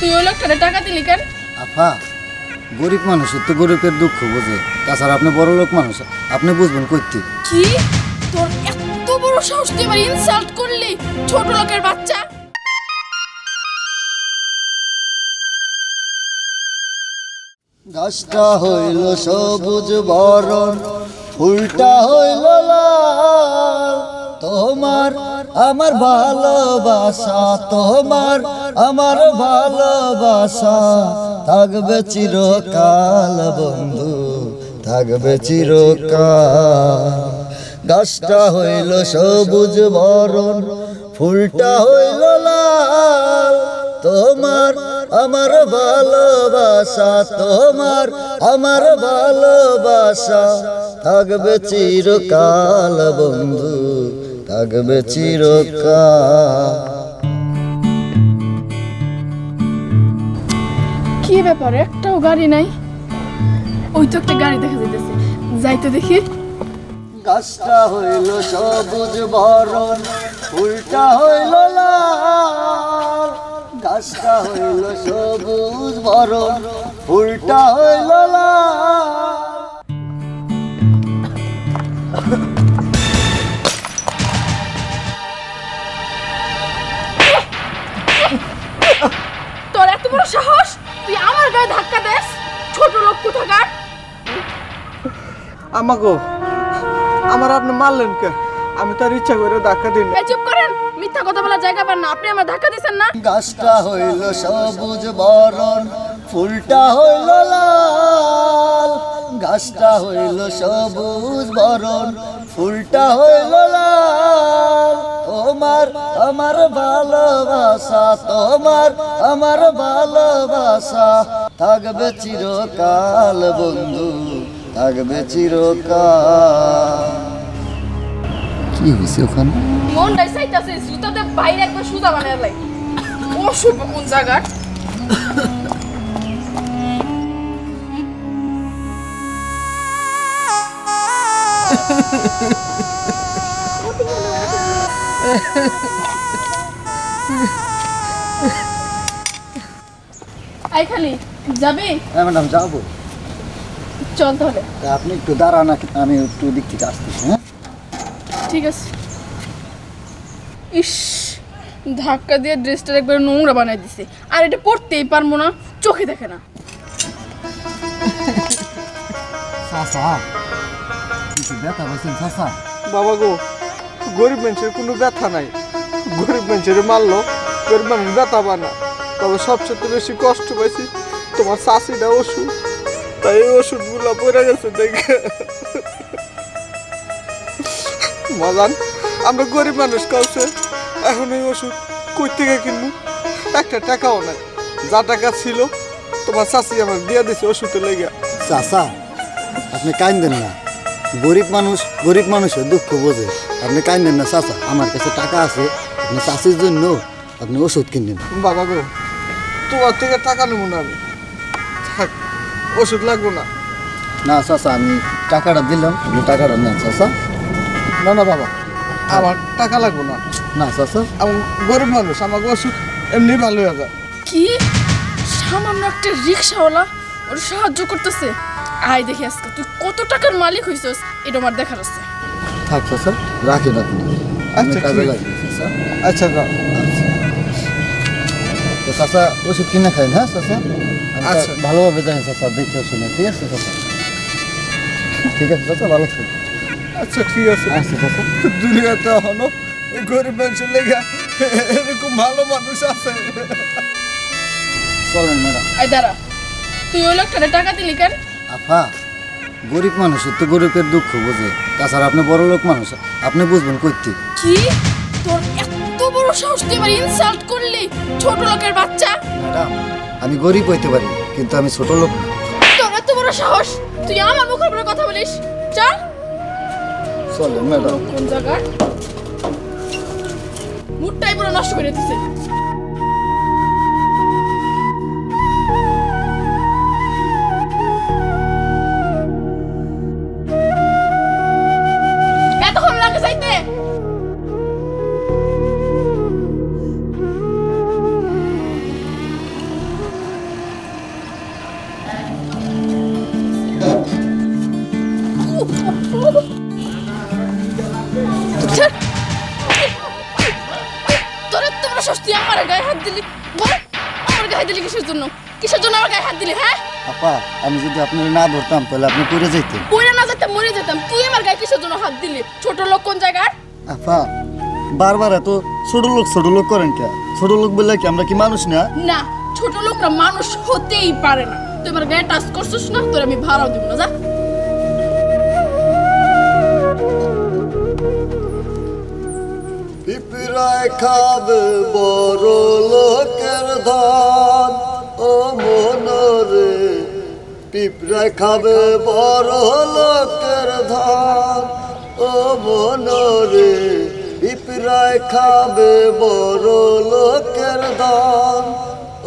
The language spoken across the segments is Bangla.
তুই ওই লোকটারে টাকা দিলি কেন? আফা, গরিব মানুষের তো গরিবের দুঃখ বোঝে, তাছাড়া আপনি বড় লোক মানুষ, আপনি বুঝবেন কইতে। কি তোর এত বড় সাহস, তুই আমার ইনসাল্ট করলি? ছোট লোকের বাচ্চা। গাছটা হইল সবুজ বরণ, ফুলটা হইল লাল, তোমার আমার ভালোবাসা, তোমার আমার ভালোবাসা থাকবে চিরকাল বন্ধু, থাকবে চিরকাল। গাছটা হইল সবুজ বরণ, ফুলটা হইল লাল, তোমার আমার ভালোবাসা, তোমার আমার ভালোবাসা থাকবে চিরকাল বন্ধু, থাকবে চিরকাল। কি ব্যাপার, একটাও গাড়ি নাই? ওই তো একটা গাড়ি দেখা যাইতেছে, যাই তো দেখি। গাছটা হইল সবুজ বরণ, ফুলটা হইল লাল, গাছটা হইল সবুজ বরণ, ফুলটা হইল লাল। তোর এত বড় সাহস, তুই আমার গায়ে ধাক্কা দেস? ছোট লোক কোথাকার। আমাগো, আমার আপনি মারলেন কে? আমি তার ইচ্ছা করে ধাক্কা দিই না। এই চুপ করেন, মিথ্যা কথা বলার জায়গা পান না। আপনি আমার ধাক্কা দিছেন না? গাছটা হইল সবুজ বরণ, ফুলটা হইল লাল, গাছটা হইল সবুজ বরণ, ফুলটা হইল লাল, তোমার আমার ভালোবাসা, তোমার আমার ভালোবাসা থাকবে চিরকাল বন্ধু, থাকবে চিরকাল। কি হয়েছে ওখানে? মনটাই চাইতাছে জুতাতে বাইরে একবার সুতা বানায় লাই। অশুভ কোন জায়গার। আই খালি যাবি? হ্যাঁ ম্যাডাম, যাবো। চল তাহলে। আপনি একটু দাঁড়ান, আমি একটু দিক থেকে আসতেছি। হ্যাঁ ঠিক আছে। ইস, ধাক্কা দিয়ে ড্রেসটা একবার নোংরা বানাই দিছে, আর এটা পরতেই পারবো না, চোখে দেখে না। চাচা, কিছু ব্যথা বলছেন চাচা? বাবা গো, গরিব মানুষের কোনো ব্যথা নাই। গরিব মানুষের মারলো, গরিব মানুষ ব্যথা পায় না। তবে সবচেয়ে বেশি কষ্ট পাইছি তোমার শাশিটা ওষুধ, তাই এই ওষুধগুলো পড়ে গেছে দেখে। মজান, আমরা গরিব মানুষ কাউছে, এখন এই ওষুধ কই থেকে কিনবো? একটা টাকাও নাই। যা টাকা ছিল তোমার শাশি আমার দিয়ে দিছে ওষুধের লেগে। চাচা, আপনি কাঁদেন না, গরিব মানুষ গরিব মানুষের দুঃখ বোঝে, আপনি কাঁদেন না চাচা। আমার কাছে টাকা আছে, আপনি চাষির জন্য আপনি ওষুধ কিনেন। বাবা গো, তোমার থেকে টাকা নেবো না আমি, থাক, ওষুধ লাগবো না। না চাচা, আমি টাকাটা দিলাম, আপনি টাকাটা নেন চাচা। না না বাবা, আমার টাকা লাগবো না। না চাচা, আমি গরিব মানুষ, আমাকে ওষুধ এমনি ভালো হয়ে যায়। কি সামান্য একটা রিক্সাওয়ালা ওর সাহায্য করতেছে? আয় দেখি আজকে তুই কত টাকার মালিক হইছস, এটা আমার দেখার আছে। থাক চাচা, রাখেন আপনি। আচ্ছা, কাজে ঠিক লাগবে চাচা। আচ্ছা যাও। তো চাচা ওষুধ কিনে খাই। হ্যাঁ চাচা, আচ্ছা। ভালোভাবে দেখেন চাচা, দেখে শুনে। ঠিক আছে চাচা, ঠিক আছে চাচা, ভালো থাকবেন। আচ্ছা ঠিক আছে। আচ্ছা চাচা। দুনিয়াতে হলো এই গরিব মানুষের লেগে এরকম ভালো মানুষ আছে। চলেন ম্যাডাম। আয় দাঁড়া, তুই ওই লোকটারে টাকা দিলি কেন? আফা, গরিব মানুষের তো গরিবের দুঃখ বোঝে, তাছাড়া আপনি বড় লোক মানুষ, আপনি বুঝবেন কইতে। কি তোর এত বড় সাহস, তুই আমার ইনসাল্ট করলি? ছোট লোকের বাচ্চা। ম্যাডাম, আমি গরিব হইতে পারি, কিন্তু আমি ছোট লোক না। তোর এত বড় সাহস, তুই আমার মুখের উপরে কথা বলিস? চল। চলেন ম্যাডাম। কোন জায়গায় মুডটাই পুরো নষ্ট করে দিছে। এতক্ষণ লাগে যাইতে? বল আমার গায়ে হাত দিলি কিসের জন্য আমার গায়ে হাত দিলি? হ্যাঁ আপা আমি যদি আপনার না ধরতাম তাহলে আপনি পড়ে যেতেন। পড়ে না যেতাম মরে যেতাম। তুই আমার গায়ে কিসের জন্য হাত দিলি? ছোট লোক কোন জায়গার? আপা বারবার এত ছোট লোক করেন কে? ছোট লোক বললে কি আমরা কি মানুষ না? না, ছোট লোকরা মানুষ হতেই পারে না। তুই আমার গায়ে টাচ করছিস না, তোর আমি ভাড়াও দিব না। যা। পিঁপড়ায় খাবে বড় লোকের ধান ও মনরে, পিঁপড়ায় খাবে বড় লোকের ধান ও মনরে, পিঁপড়ায় খাবে বড় লোকের ধান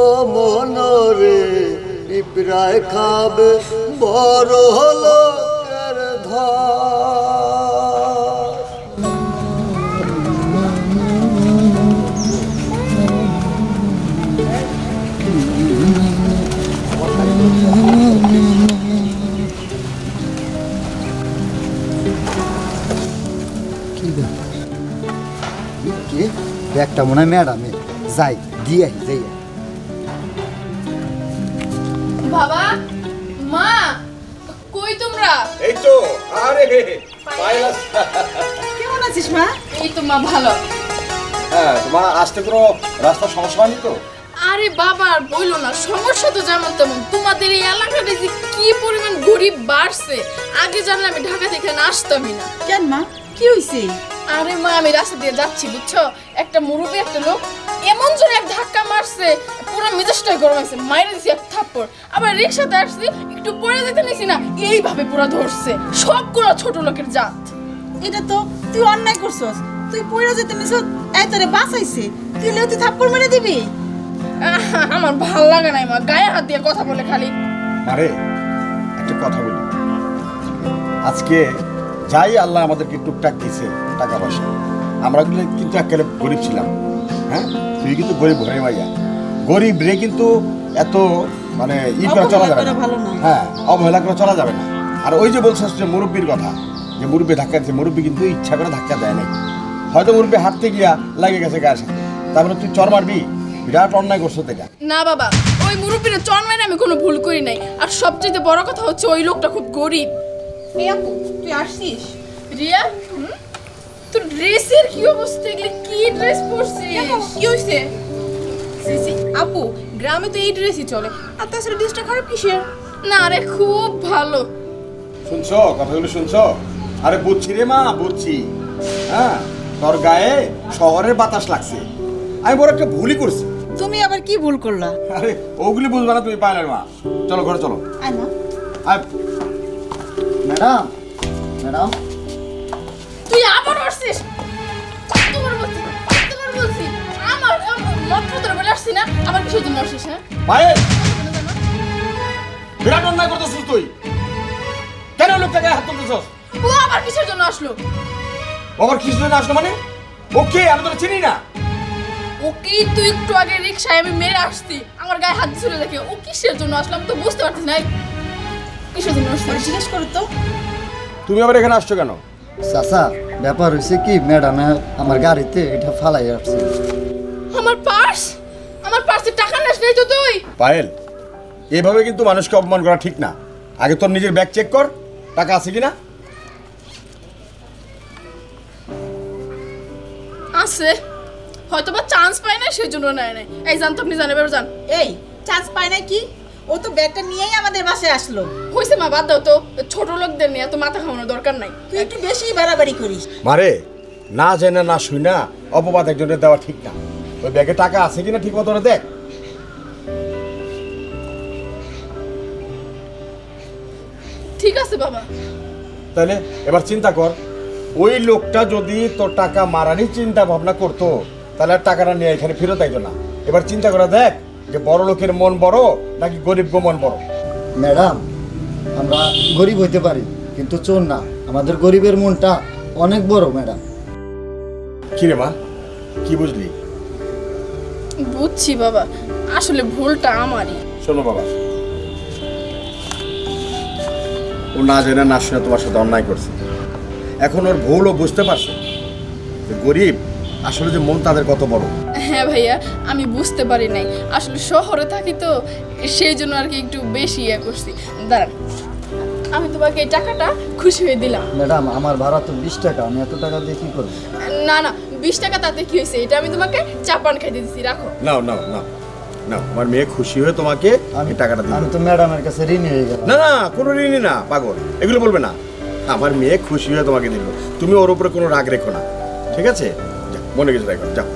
ও মনরে, পিঁপড়ায় খাবে বড় লোকের ধান। একটা মনে হয় ম্যাডামে যাই দিয়ে যাই। বাবা মা কই তোমরা? এই তো আরে কেমন আছিস মা? এই তো মা ভালো। হ্যাঁ, তোমার আসতে কোনো রাস্তার সমস্যা হয়নি তো? আরে বাবা আর বইলো না, সমস্যা তো যেমন তেমন। তোমাদের এই এলাকাতে যে কি পরিমাণ গরিব বাড়ছে, আগে জানলে আমি ঢাকা থেকে আসতামই না। কেন মা, কি হইছে? আরে মা আমি রাস্তা দিয়ে যাচ্ছি বুঝছো, একটা মুরব্বী একটা লোক এমন জোরে এক ধাক্কা মারছে, পুরো মেজাজটাই গরম হয়েছে। মাইরে দিছি এক থাপ্পড়। আবার রিক্সাতে আসছি, একটু পড়ে যেতে নিছি না, এইভাবে পুরো ধরছে। সবগুলো ছোট লোকের জাত। এটা তো তুই অন্যায় করছস। তুই পয়রা যেতে নিছ, এই তোরে বাঁচাইছে, তুই লেও তুই থাপ্পড় মেরে দিবি? আমার ভাল লাগে নাই মা, গায়ে হাত দিয়ে কথা বলে খালি। আরে একটা কথা বলি, আজকে যাই আল্লাহ আমাদেরকে টুকটাক দিছে টাকা পয়সা, আমরা কিন্তু একেবারে গরিব ছিলাম। হ্যাঁ, তুই কিন্তু গরিব ঘরে মাইয়া, গরিব রে কিন্তু এত মানে করে চলা যাবে না। হ্যাঁ, অবহেলা করে চলা যাবে না। আর ওই যে বলছিস যে মুরব্বীর কথা, যে মুরব্বী ধাক্কা দিচ্ছে, মুরব্বী কিন্তু ইচ্ছা করে ধাক্কা দেয় নাই। হয়তো মুরব্বী হাঁটতে গিয়া লাগে গেছে গায়ের সাথে, তারপরে তুই চর মারবি, বিরাট অন্যায় করছো এটা। না বাবা, ওই মুরব্বীর চর মেরে আমি কোনো ভুল করি নাই। আর সবচেয়ে বড় কথা হচ্ছে ওই লোকটা খুব গরিব। এই আপু তুই আসছিস? রিয়া, তোর ড্রেসের কি অবস্থা? এগুলো কি ড্রেস পরছিস? কি হইছে? আপু গ্রামে তো এই ড্রেসই চলে, আর তাছাড়া ড্রেসটা খারাপ কিসের? না রে, খুব ভালো। শুনছো কথাগুলো শুনছো? আরে বুঝছি রে মা, বুঝছি। হ্যাঁ, তোর গায়ে শহরের বাতাস লাগছে। আমি বড় একটা ভুলই করছি। তুমি আবার কি ভুল করলা? আরে ওগুলি বুঝবা না তুমি, পাইলের মা। চলো ঘরে চলো। আয় মা। আয়। ম্যাডাম ম্যাডাম তুই আবার আসছিস? কতবার বলছি আমার মাত্র তোর বলে আসছি না, আমার কিসের জন্য আসছিস? হ্যাঁ পায়েল, বিরাট অন্যায় করতেছিস তুই। কেন লোকটাকে হাত তুলতেছস? ও আবার কিসের জন্য আসলো? আবার কিসের জন্য আসলো মানে? ওকে আমি তোকে চিনি না। ওকেই তুই একটু আগে রিক্সায় আমি মেরে আসছি, আমার গায়ে হাত দিছিল দেখে। ও কিসের জন্য আসলাম তো বুঝতে পারছিস না। কিসের জন্য আসছিস জিজ্ঞেস করো তো। তুমি আবার এখানে আসছো কেন? চাচা ব্যাপার হয়েছে কি, ম্যাডামে আমার গাড়িতে এটা ফালাই আসছে। আমার পার্সে টাকা নেস নাই তো তুই? পায়েল, এভাবে কিন্তু মানুষকে অপমান করা ঠিক না। আগে তোর নিজের ব্যাগ চেক কর, টাকা আছে কিনা। আছে, হয়তো বা চান্স পায় না সেই জন্য নেয় নাই। এই জান তো, আপনি জানেন এবার জান। এই চান্স পায় না কি? ও তো ব্যাগটা নিয়েই আমাদের বাসায় আসলো। হইছে মা, বাদ দাও তো। ছোট লোকদের নিয়ে এত মাথা খাওয়ানোর দরকার নাই। তুই একটু বেশি বাড়াবাড়ি করিস। মারে, না জেনে না শুই না অপবাদ একজনের দেওয়া ঠিক না। ওই ব্যাগে টাকা আছে কিনা ঠিক মতো দেখ। ঠিক আছে বাবা। তাহলে এবার চিন্তা কর, ওই লোকটা যদি তোর টাকা মারারই চিন্তা ভাবনা করতো, তাহলে আর টাকাটা নিয়ে এখানে ফেরত আইতো না। এবার চিন্তা করে দেখ যে বড় লোকের মন বড় নাকি গরিব মন বড়। ম্যাডাম আমরা গরিব হইতে পারি কিন্তু চোর না, আমাদের গরিবের মনটা অনেক বড় ম্যাডাম। কি রে মা, কি বুঝলি? বুঝছি বাবা, আসলে ভুলটা আমারই। শোনো বাবা, ও না জেনে না শুনে তোমার সাথে অন্যায় করছে। এখন ওর ভুলও বুঝতে পারছে যে গরিব আসলে যে মন তাদের কত বড়। হ্যাঁ ভাইয়া, আমি বুঝতে পারি নাই, আসলে শহরে থাকি তো সেই জন্য আর কি একটু বেশি ইয়ে করছি। দাঁড়ান, আমি তোমাকে এই টাকাটা খুশি হয়ে দিলাম। ম্যাডাম আমার ভাড়া তো 20 টাকা, আমি এত টাকা দিয়ে কি করবো? না না, 20 টাকা তাতে কি হয়েছে, এটা আমি তোমাকে চা পান খাইতে দিচ্ছি, রাখো। নাও নাও নাও নাও, আমার মেয়ে খুশি হয়ে তোমাকে আমি টাকাটা দিই। আমি তো ম্যাডামের কাছে ঋণী হয়ে গেলাম। না না, কোনো ঋণই না, পাগল, এগুলো বলবে না। আমার মেয়ে খুশি হয়ে তোমাকে দিল, তুমি ওর উপরে কোনো রাগ রেখো না, ঠিক আছে? যাও, মনে কিছু রাখো, যাও।